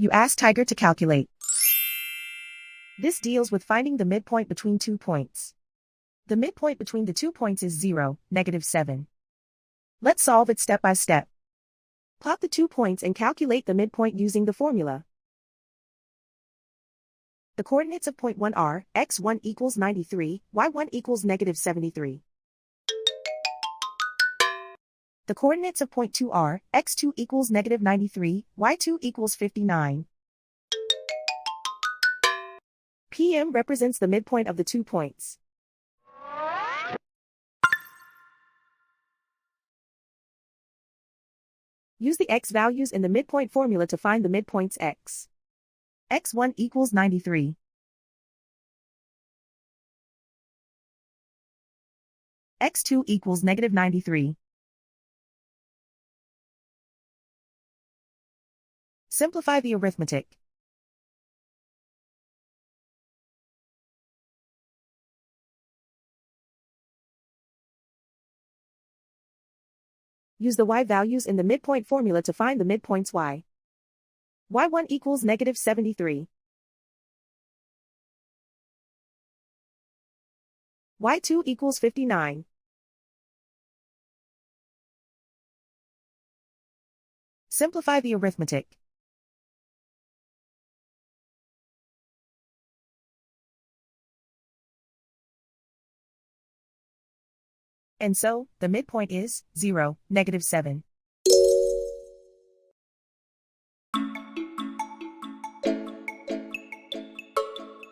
You ask Tiger to calculate. This deals with finding the midpoint between 2 points. The midpoint between the 2 points is 0, -7. Let's solve it step by step. Plot the 2 points and calculate the midpoint using the formula. The coordinates of point 1 are x1 equals 93, y1 equals -73. The coordinates of point 2 are x2 equals -93, y2 equals 59. PM represents the midpoint of the 2 points. Use the x values in the midpoint formula to find the midpoints x. x1 equals 93. x2 equals -93. Simplify the arithmetic. Use the y values in the midpoint formula to find the midpoints y. y1 equals -73. y2 equals 59. Simplify the arithmetic. And so, the midpoint is 0, -7.